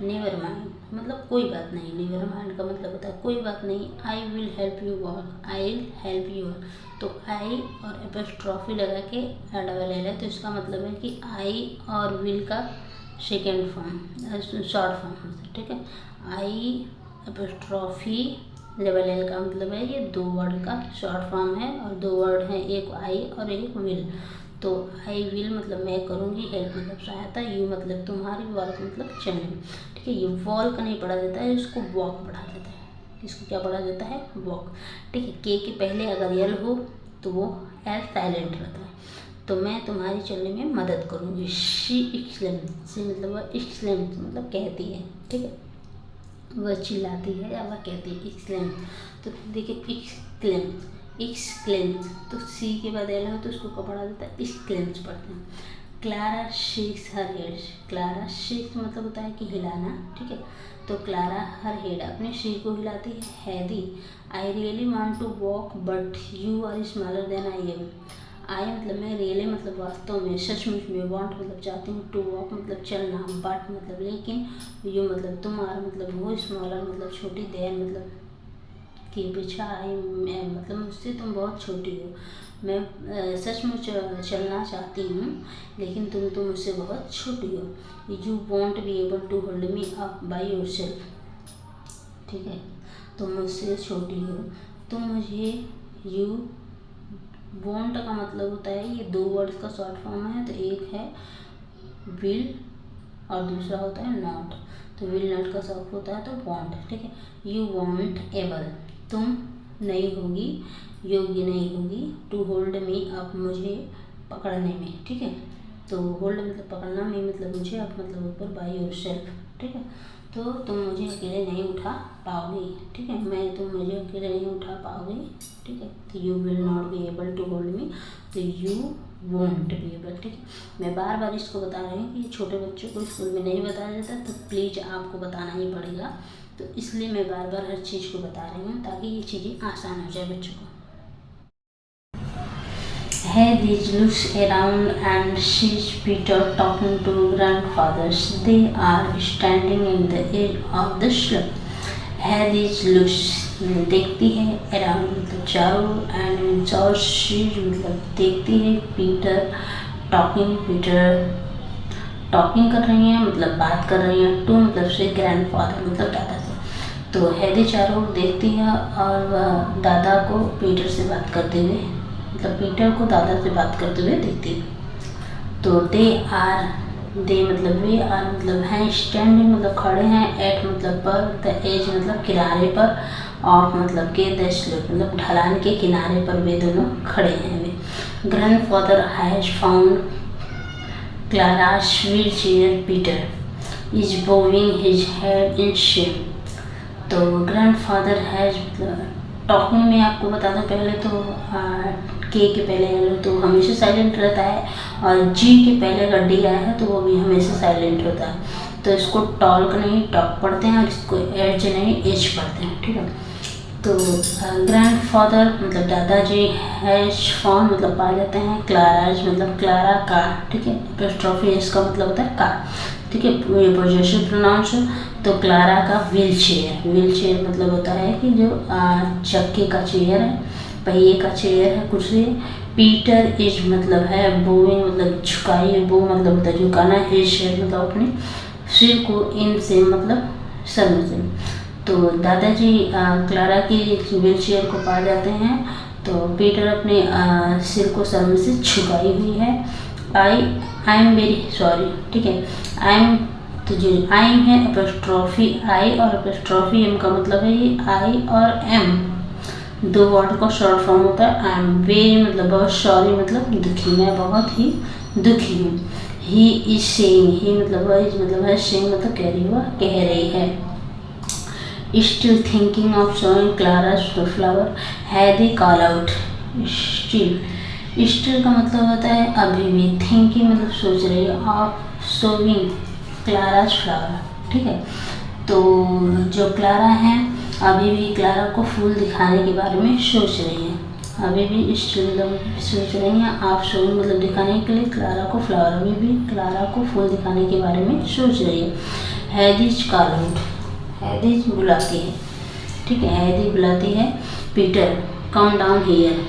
नेवर माइंड मतलब कोई बात नहीं, नेवर माइंड का मतलब होता है कोई बात नहीं। I will help you walk, I will help you walk, तो आई और एपोस्ट्रॉफी लगा के डबल एल है, तो इसका मतलब है कि आई और विल का सेकेंड फॉर्म शॉर्ट फॉर्म, ठीक है। आई एपोस्ट्रॉफी डबल एल का मतलब है ये दो वर्ड का शॉर्ट फॉर्म है, और दो वर्ड हैं, एक आई और एक विल। तो आई विल मतलब मैं करूँगी, हेल्प मतलब सहायता, यू मतलब तुम्हारी, वॉक मतलब चलने, ठीक है। ये वॉल का नहीं पढ़ा जाता है, इसको वॉक पढ़ा जाता है। इसको क्या पढ़ा जाता है, वॉक, ठीक है। के पहले अगर यल हो तो वो एल साइलेंट रहता है, तो मैं तुम्हारी चलने में मदद करूँगी। शी एक्सलेम, शी मतलब वह एक्सलेम मतलब कहती है, ठीक है, वह चिल्लाती है या वह कहती है, एक्सलेम। तो देखिए एक्सक्लेम्स, तो सी के बाद एल हो तो उसको क्या पढ़ा जाता है, एक्सक्लेम्स पढ़ते हैं। क्लारा शेक्स हर हेड, क्लारा शेक्स मतलब होता है कि हिलाना, ठीक है। तो क्लारा हर हेड अपने सिर को हिलाती है। Heidi I really want to walk but you are smaller than I am, I मतलब मैं, रियली मतलब वास्तव में, सचमुच में, वांट मतलब चाहती हूँ, टू वॉक मतलब चलना, बट मतलब लेकिन, यू मतलब तुम, आर मतलब वो, स्मॉलर मतलब छोटी, देन मतलब की अपेक्षा, आई मैं मतलब मुझसे तुम बहुत छोटी हो, मैं सचमुच चलना चाहती हूँ लेकिन तुम तो मुझसे बहुत छोटी हो। You won't be able to hold me up by yourself, ठीक है, तुम मुझसे छोटी हो, तुम मुझे, यू वॉन्ट का मतलब होता है, ये दो वर्ड्स का शॉर्ट फॉर्म है, तो एक है विल और दूसरा होता है नॉट, तो विल नॉट का शॉर्ट होता है तो वॉन्ट, ठीक है। यू वॉन्ट एबल तुम नहीं होगी, योग्य नहीं होगी, टू होल्ड मी अप मुझे पकड़ने में, ठीक है। तो होल्ड मतलब पकड़ना, मी मतलब मुझे, अप मतलब ऊपर, बाय योर सेल्फ, ठीक है। तो तुम मुझे अकेले नहीं उठा पाओगे, ठीक है, मैं तुम मुझे अकेले नहीं उठा पाओगे, ठीक है। तो you will not be able to hold me, तो यू वोंट बी एबल, ठीक है। मैं बार बार इसको बता रही हूँ कि छोटे बच्चों को स्कूल में नहीं बताया जाता, तो प्लीज़ आपको बताना ही पड़ेगा, तो इसलिए मैं बार बार हर चीज़ को बता रही हूँ ताकि ये चीज़ें आसान हो जाए बच्चों को। Hedy looks around and sees Peter talking to grandfathers. They are standing in the edge of the slum. Hedy looks देखती है, around मतलब चारों, and और sees मतलब देखती है, पीटर टॉकिंग कर रही हैं मतलब बात कर रही हैं, टू मतलब से, ग्रैंडफादर मतलब दादा से। तो हैदी चारों ओर देखती है और वह दादा को पीटर से बात करते हुए, मतलब पीटर को दादा से बात करते हुए देखती है। तो दे मतलब वे आर मतलब हैं, स्टैंडिंग मतलब खड़े हैं, एट मतलब पर, द एज मतलब किनारे पर, ऑफ मतलब के, द स्लोप मतलब ढलान के किनारे पर वे दोनों खड़े हैं। वे grandfather has found Clara's wheelchair. Peter is bowing his head in shame. तो ग्रैंडफादर हैज मतलब टॉकिंग में आपको बता दूं पहले तो के पहले एल तो हमेशा साइलेंट रहता है, और जी के पहले अगर डी आया है तो वो भी हमेशा साइलेंट होता है। तो इसको टॉल्क नहीं टॉक पढ़ते हैं, और इसको एज नहीं एज पढ़ते हैं, ठीक है। तो ग्रैंडफादर मतलब दादाजी, हैज फाउंड मतलब पा जाते हैं, क्लाराज मतलब क्लारा का, ठीक है। एपोस्ट्रोफी इसका मतलब होता है का, ठीक है, ये पोजेसिव प्रोनाउंस है। तो क्लारा का व्हील चेयर मतलब होता है कि जो चक्के का चेयर है, पहिए का चेयर है, कुर्सी। पीटर इज मतलब है बोइंग मतलब झुकाई, वो मतलब होता है झुकाना, हिज शेयर मतलब अपने सिर को, इन से मतलब सर में से। तो दादाजी क्लारा की व्हील चेयर को पा जाते हैं, तो पीटर अपने सिर को सर में से झुकाई हुई है। आई एम वेरी सॉरी, ठीक है। तो जो आई है एपोस्ट्रोफी आई और एपोस्ट्रोफी एम का मतलब है ये आई और एम दो वर्ड का शॉर्ट फॉर्म होता है। आई एम वेरी मतलब बहुत, सॉरी मतलब दुखी, मैं बहुत ही दुखी हूँ। ही इज सेइंग, ही मतलब है सेइंग मतलब कह रही है। Still thinking of showing Clara's flower, Heidi call out. Still का मतलब होता है अभी भी, थिंकिंग मतलब सोच रही है, ऑफ शोइंग क्लारा's flower, ठीक है। तो जो क्लारा है अभी भी क्लारा को फूल दिखाने के बारे में सोच रही है, अभी भी सोच रही है। आप शोइंग मतलब दिखाने के लिए, क्लारा को फ्लावर, अभी भी क्लारा को फूल दिखाने के बारे में सोच रही है। हैदीज कॉल आउट, हैदीज बुलाती है, ठीक है, हैदी बुलाती है। पीटर कम डाउन हियर,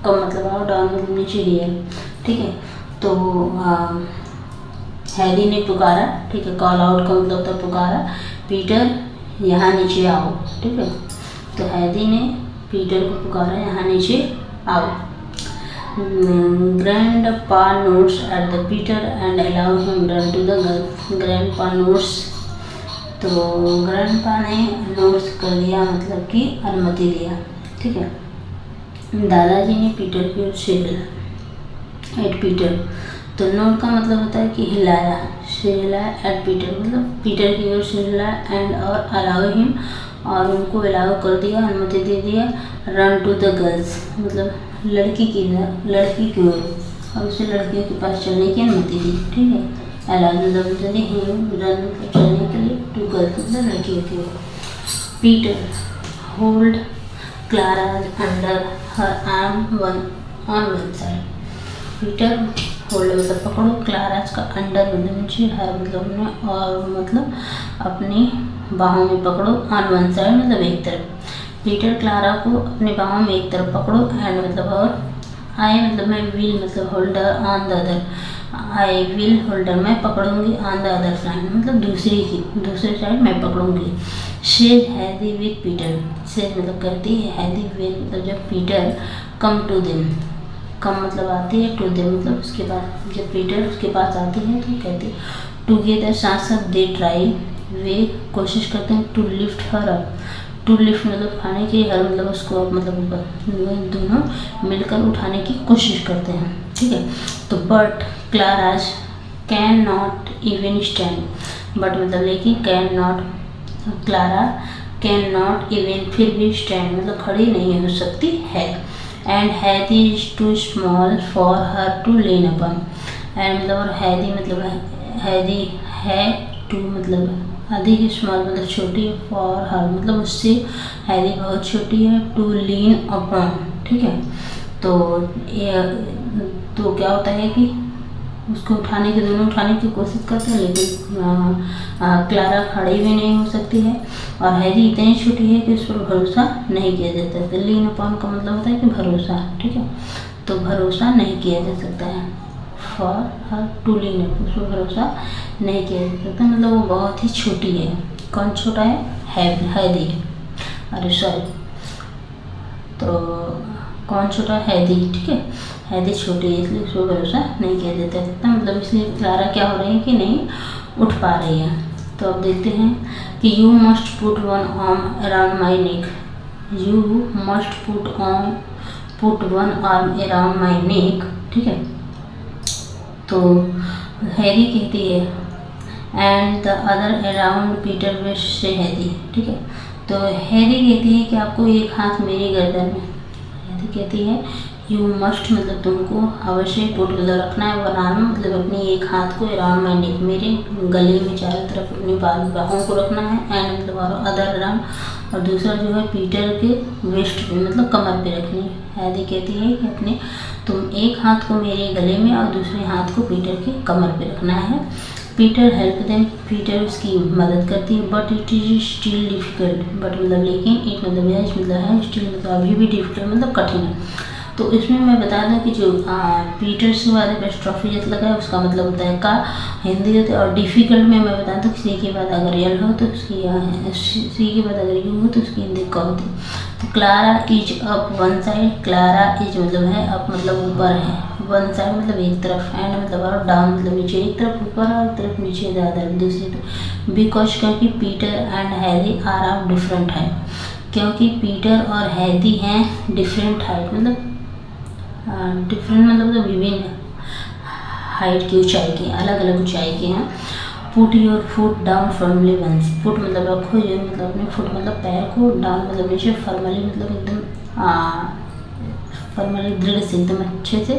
कम मतलब आओ, डाउन मतलब नीचे, हियर, ठीक है। तो हैदी ने पुकारा, ठीक है, कॉल आउट का मतलब था पुकारा, पीटर यहाँ नीचे आओ, ठीक है। तो हैदी ने पीटर को पुकारा, यहाँ नीचे आओ। Grandpa notes at the Peter and allow him run to the girl. Grandpa notes, तो ग्रैंडपा ने नोट्स कर लिया मतलब कि अनुमति दिया, ठीक है। दादाजी ने पीटर की ओर से हिला, एट पीटर, तो नोट का मतलब होता है कि हिलाया, से हिलाया, एट पीटर मतलब पीटर की ओर से हिलाया, एंड और अलाउ हिम और उनको अलाउ कर दिया, अनुमति दे दिया। रन टू द गर्ल्स मतलब लड़की की ओर, और उसे लड़कियों के पास चलने की अनुमति दी, ठीक है। अलाउ मतलब हिम, रन मतलब चलने के लिए, टू गर्ल्स मतलब लड़कियों की ओर। Peter hold Clara's under her arm on one side. Peter hold मतलब पकड़ो, क्लारा's का अंडर मतलब नीचे, हर मतलब में, और मतलब अपनी बाहों में पकड़ो, ऑन वन साइड मतलब एक तरफ। पीटर क्लारा को अपनी बाहों में एक तरफ पकड़ो, एंड मतलब और, आई मतलब मैं, विल मतलब holder, on the other, I will holder मैं पकड़ूंगी, ऑन द अदर साइड मतलब दूसरी साइड मैं पकड़ूंगी। शेज हैदी विद पीटर, शेज मतलब करती है, हैदी विद मतलब जब पीटर कम टू देम, कम मतलब आती है, टू देम मतलब उसके बाद, जब पीटर उसके पास आती है तो कहती है टुगेदर, साथ साथ, दे ट्राई वे कोशिश करते हैं, to lift her up, to lift मतलब उठाने की, हर मतलब उसको मतलब ऊपर, दोनों मिलकर उठाने की कोशिश करते हैं, ठीक है। तो but Clara's can not even stand, but मतलब लेकिन can not, Clara can not even फिर भी स्टैंड मतलब खड़ी नहीं हो सकती है। And Heidi is too small for her to lean upon, and मतलब और हैदी मतलब हैदी है, टू मतलब अधिक, स्मॉल मतलब छोटी, फॉर हर मतलब उससे हैदी बहुत छोटी है, टू लीन अपॉन, ठीक है। तो क्या होता है कि उसको दोनों उठाने की कोशिश करते हैं, लेकिन क्लारा खड़ी भी नहीं हो सकती है, और हैदी इतनी छोटी है कि उस पर भरोसा नहीं किया जा सकता। लीन अपॉन का मतलब होता है कि भरोसा, ठीक है, तो भरोसा नहीं किया जा सकता है। फॉर हर टू लीन, उस पर भरोसा नहीं किया जा सकता मतलब वो बहुत ही छोटी है, कौन छोटा है? हैदी। अरे सॉरी, तो कौन छोटा? हैदी। ठीक है, हैदी छोटी है इसलिए उसको भरोसा नहीं किया जाता है। मतलब इसलिए क्लारा क्या हो रही है कि नहीं उठ पा रही है। तो अब देखते हैं कि you must put one arm around my neck. You must put one arm around my neck. ठीक है, तो हैरी कहती है and the other around Peter wish से हैरी। ठीक है, तो हैरी कहती है कि आपको एक हाथ मेरी गर्दन में, हैरी कहती है यू मस्ट मतलब तुमको अवश्य पुट मतलब रखना है, वन आर्म मतलब अपनी एक हाथ को अराउंड माई नेक मेरे गले में चारों तरफ अपनी बाहों को रखना है, एंड मतलब और अदर अराउंड और दूसरा जो है पीटर के वेस्ट पे मतलब कमर पे रखनी है। हैरी कहती है कि अपने तुम एक हाथ को मेरे गले में और दूसरे हाथ को पीटर के कमर पे रखना है। पीटर हेल्प देम, पीटर उसकी मदद करती है, but it is still difficult, but मतलब लेकिन एक मतलब यह मतलब है स्टिल मतलब अभी भी डिफिकल्ट मतलब कठिन है। तो इसमें मैं बता दूं कि जो पीटर से वाले एपोस्ट्रोफी जैसे लगा है उसका मतलब होता है का हिंदी होता है, और डिफिकल्ट में मैं बता दूं कि सी के बाद अगर यल हो तो उसकी सी के बाद अगर यू हो तो उसकी हिंदी क होती है। तो Clara is up one side, Clara is मतलब है अप मतलब ऊपर है, वन साइड मतलब एक तरफ, एंड मतलब और डाउन मतलब नीचे, एक तरफ ऊपर और एक तरफ नीचे ज़्यादा दूसरी तरफ। बिकॉज क्योंकि Peter and Harry are of different height, क्योंकि पीटर और हैरी हैं डिफरेंट हाइट मतलब डिफरेंट मतलब विभिन्न हाइट की, ऊंचाई के, अलग अलग ऊंचाई के हैं। Put your foot down firmly once, foot मतलब रखो, योर मतलब अपने फुट मतलब पैर को, डाउन मतलब नीचे, फर्मली मतलब एकदम फर्मली दृढ़ से एकदम अच्छे से,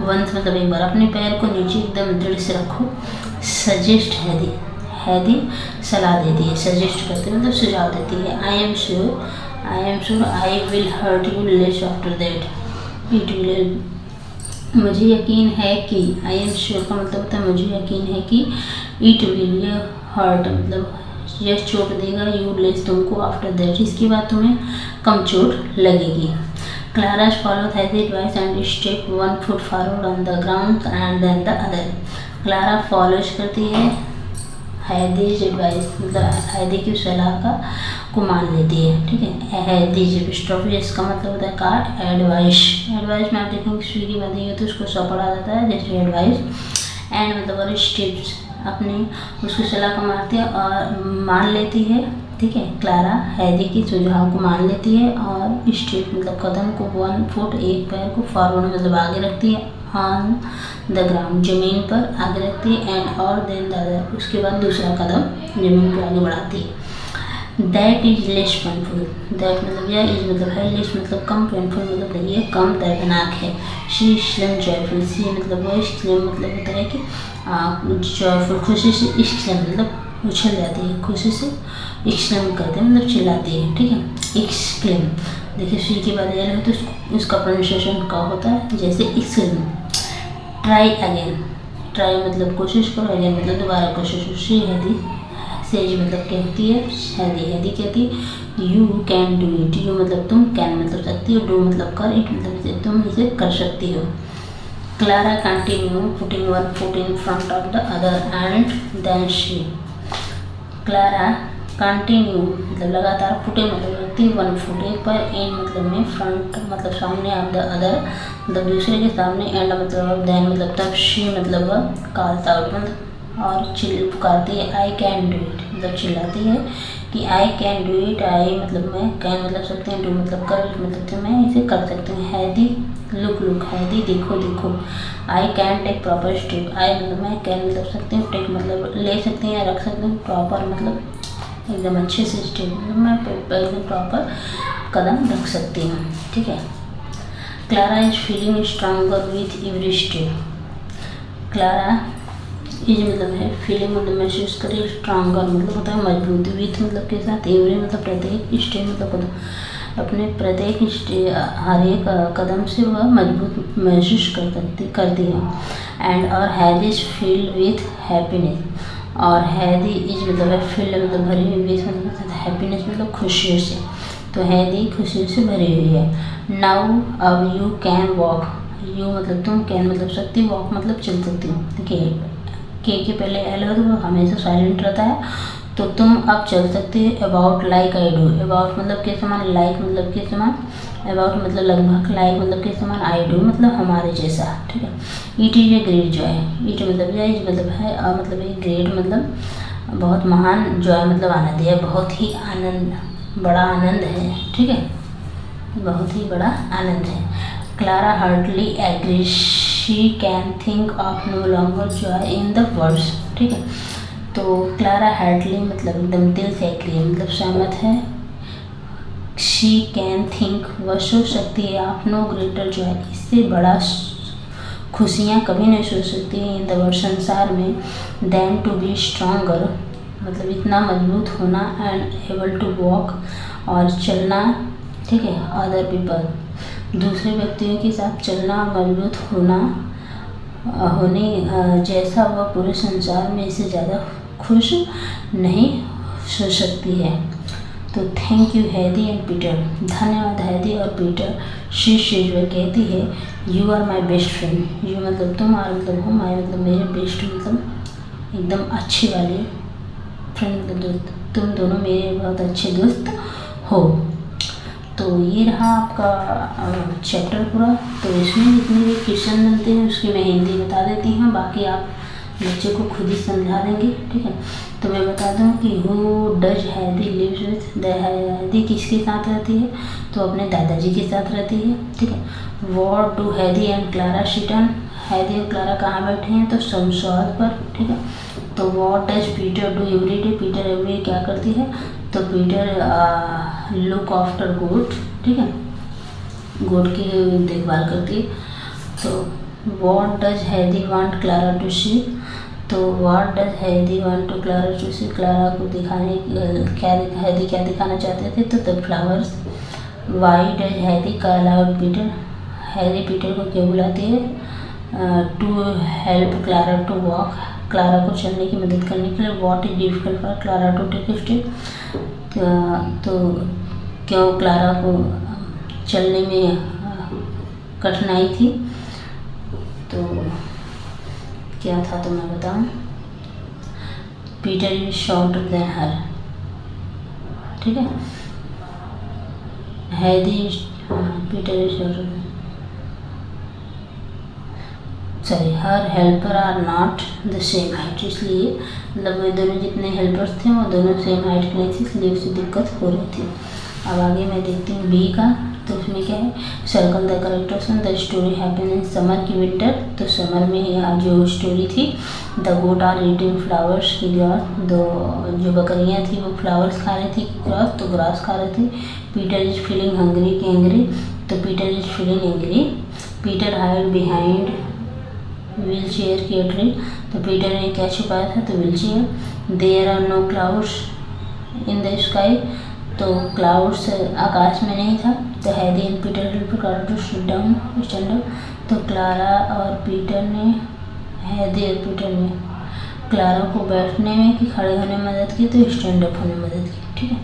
वंस मतलब एक बार अपने पैर को नीचे एकदम दृढ़ से रखो। सजेस्ट हैदी, हैदी सलाह देती है, सजेस्ट करती है मतलब सुझाव देती है। I am sure I will hurt you less after that, it will, मुझे यकीन है कि, आई एम श्योर का मतलब होता है मुझे यकीन है कि, इट विल यह हर्ट मतलब यह चोट देगा, यू लेस तुमको, आफ्टर दैट इसके बाद तुम्हें कम चोट लगेगी। Clara follow Heidi advice and step one foot forward on the ground and then the other. Clara follows करती है हैदीज एडवाइस मतलब हैदी की सलाह को मान लेती है। ठीक है, हैदीज एपोस्ट्रोफी इसका मतलब होता है का एडवाइस, एडवाइस में आप देखेंगे स्वी की बात है तो उसको स पढ़ा जाता है जैसे एडवाइस, एंड मतलब और स्टेप्स अपने उसकी सलाह को मारती है और मान लेती है। ठीक है, क्लारा हैदी की सुझाव को मान लेती है और स्टेप मतलब कदम को, वन फुट एक पैर को, फॉरवर्ड मतलब आगे रखती है, ऑन द ग्राउंड जमीन पर आगे रखती है, एंड और देन द अदर उसके बाद दूसरा कदम जमीन पर आगे बढ़ाती है। That is less painful, that मतलब यह इज मतलब है, लेस मतलब कम, पेनफुल मतलब ये कम दर्दनाक है। शी स्लिम जॉयफुल, सी मतलब वह स्लिम मतलब होता है कि जॉयफुल खुशी से, एक्सलेम मतलब उछल जाती है, खुशी से एक्सलेम करते हैं मतलब चिल्लाती है। ठीक है, एक्सक्लेम देखिए सी के बाद एल है तो उसका प्रोनाउंसिएशन का होता है जैसे एक्सलेम। ट्राई अगेन, ट्राई मतलब कोशिश करो, अगेन मतलब दोबारा कोशिश। शी हैदी, सेज मतलब कहती है, हैदी हैदी कहती है you can do it, you मतलब तुम, कैन मतलब सकती हो, डू मतलब कर, इट मतलब तुम इसे कर सकती हो। Clara continue putting one foot in front of the other and then she, Clara continue मतलब लगातार, पुटिंग मतलब रखती, वन फुट एक पर, इन मतलब में, फ्रंट मतलब सामने, ऑफ द अदर मतलब दूसरे के सामने, एंड मतलब देन मतलब तब, शी मतलब कॉल्स आउट मतलब और चिल्ल पुकारती है, आई कैन डू इट मतलब चिल्लाती है कि आई कैन डू इट, आई मतलब मैं, कैन मतलब सकते हैं, डू मतलब कर, इट मतलब तो मैं इसे कर सकती हूँ। हैदी लुक लुक, हैदी देखो देखो। I can take proper step, I मतलब मैं, कैन मतलब सकते हैं, टेक मतलब ले सकते हैं या रख सकते हैं, प्रॉपर मतलब एकदम अच्छे से स्टेप मतलब मैं एकदम प्रॉपर कदम रख सकती हूँ। ठीक है, Clara is feeling stronger with every step, Clara is मतलब है, फीलिंग मतलब महसूस करे, स्ट्रांगर मतलब होता है मजबूत, विथ मतलब के साथ, एवरी मतलब प्रत्येक, स्टेप मतलब कदम, अपने प्रत्येक हर एक कदम से वह मजबूत महसूस करती है। एंड और हैदी इज फील्ड विथ हैप्पीनेस, और हैदी इज मतलब है फील्ड मतलब भरी हुई, विथ मतलब हैप्पीनेस मतलब खुशी से, तो हैदी खुशी से भरी हुई है। नाउ अब यू कैन वॉक, यू मतलब तुम, कैन मतलब सकती, वॉक मतलब चल सकती हूँ। देखिए के पहले एल हो तो वो हमेशा साइलेंट रहता है, तो तुम अब चल सकते हो। About like I do, about मतलब के समान, लाइक मतलब के समान, अबाउट मतलब लगभग, लाइक मतलब के समान, आई डू मतलब हमारे जैसा, ठीक है। It is a great Joy, it मतलब इज मतलब है, मतलब एक ग्रेट मतलब बहुत महान, जॉय मतलब आनंद, है बहुत ही आनंद, बड़ा आनंद है, ठीक है, बहुत ही बड़ा आनंद है। Clara heartily agrees, she can think of no longer joy in the words, ठीक है। तो क्लारा हार्टली मतलब एकदम दिल से एग्री मतलब सहमत है। शी कैन थिंक वह सोच सकती है, ऑफ नो ग्रेटर जॉय इससे बड़ा खुशियाँ कभी नहीं सोच सकती इन द वर्ल्ड संसार में, देन टू बी स्ट्रॉन्गर मतलब इतना मजबूत होना, एंड एबल टू वॉक और चलना, ठीक है, अदर पीपल दूसरे व्यक्तियों के साथ चलना, मजबूत होने जैसा वह पूरे संसार में इससे ज़्यादा खुश नहीं सोच सकती है। तो thank you Heidi and Peter, धन्यवाद हैदी और पीटर। शी वह कहती है, you are my best friend, you मतलब तुम, और मतलब हो, माई मतलब मेरे, बेस्ट मतलब एकदम अच्छी वाली, फ्रेंड मतलब दोस्त, तुम दोनों मेरे बहुत अच्छे दोस्त हो। तो ये रहा आपका चैप्टर पूरा। तो इसमें जितने भी क्वेश्चन बनते हैं उसकी मैं हिंदी बता देती हूँ, बाकी आप बच्चे को खुद ही समझा देंगे, ठीक है। तो मैं बता दूँ कि हु डज हैदी लिव्स विथ, हैदी किसके साथ रहती है, तो अपने दादाजी के साथ रहती है, ठीक है। व्हाट डू हैदी एंड क्लारा सिट ऑन, हैदी और क्लारा कहाँ बैठे हैं, तो संसद पर, ठीक है। तो what does Peter do every day, Peter every day क्या करती है, तो पीटर लुक आफ्टर गोट, ठीक है, गोट की देखभाल करती है। तो what does Heidi want Clara to see, तो what does Heidi want to Clara to see, Clara को दिखाने क्या हैदी क्या दिखाना चाहते थे, तो the flowers. Why does Heidi call out Peter, Heidi Peter को क्यों बुलाती है, to help Clara to walk, Clara को चलने की मदद करने के लिए। What is difficult for Clara to take step, तो क्यों क्लारा को चलने में कठिनाई थी, तो क्या था तो मैं बताऊं, Peter is shorter than her, ठीक है, Heidi Peter is shorter, sorry her helper are not the same height, इसलिए मतलब वो दोनों जितने हेल्पर्स थे वो दोनों सेम हाइट के नहीं थे, इसलिए उसे दिक्कत हो रही थी। अब आगे मैं देखती हूँ बी का, तो उसमें क्या है, circle the correct option, the story happen in summer की विंटर, तो समर में यहाँ जो स्टोरी थी, the goat are eating flowers की ग्रास, जो बकरियाँ थी वो फ्लावर्स खा रही थी, ग्रास तो ग्रास खा रही थी। पीटर इज फीलिंग हंग्री की एंग्री, तो Peter is feeling angry. Peter hide behind wheelchair की ट्री, तो पीटर ने क्या छुपाया था, तो wheelchair. There are no clouds in the sky, तो क्लाउड्स आकाश में नहीं था। तो Heidi and Peter help Clara to sit down, stand up, तो क्लारा और पीटर ने, हैदी और पीटर ने क्लारा को बैठने में कि खड़े होने में मदद की, तो स्टैंड अप होने में मदद की, ठीक है।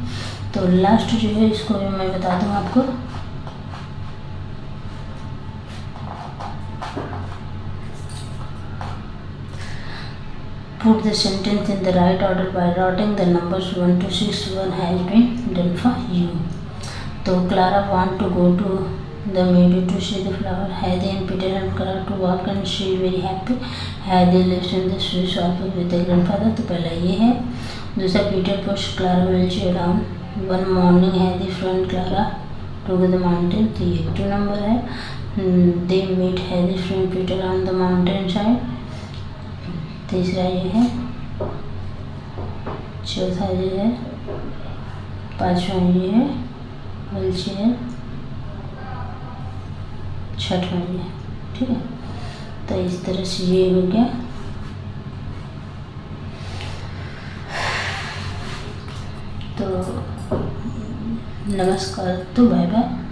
तो लास्ट जो है इसको भी मैं बता दूँ आपको, put the sentence in the right order by writing the numbers 1 to 6, 1 has been done for you. तो Clara want to go to the meadow to see the flower. Heidi and Peter help Clara to walk and she is very happy. Heidi lives in the Swiss shop with the grandfather, तो पहला ये है। दूसरा Peter push Clara wheelchair down. One morning Heidi friend Clara to the mountain, तो ये 2 नंबर है। They meet Heidi friend Peter on the mountain side, तीसरा ये है। चौथा ये है। पांचवा ये है व्हीलचेयर। छठवां ये है, ठीक है। तो इस तरह से ये हो गया। तो नमस्कार, तो बाय बाय।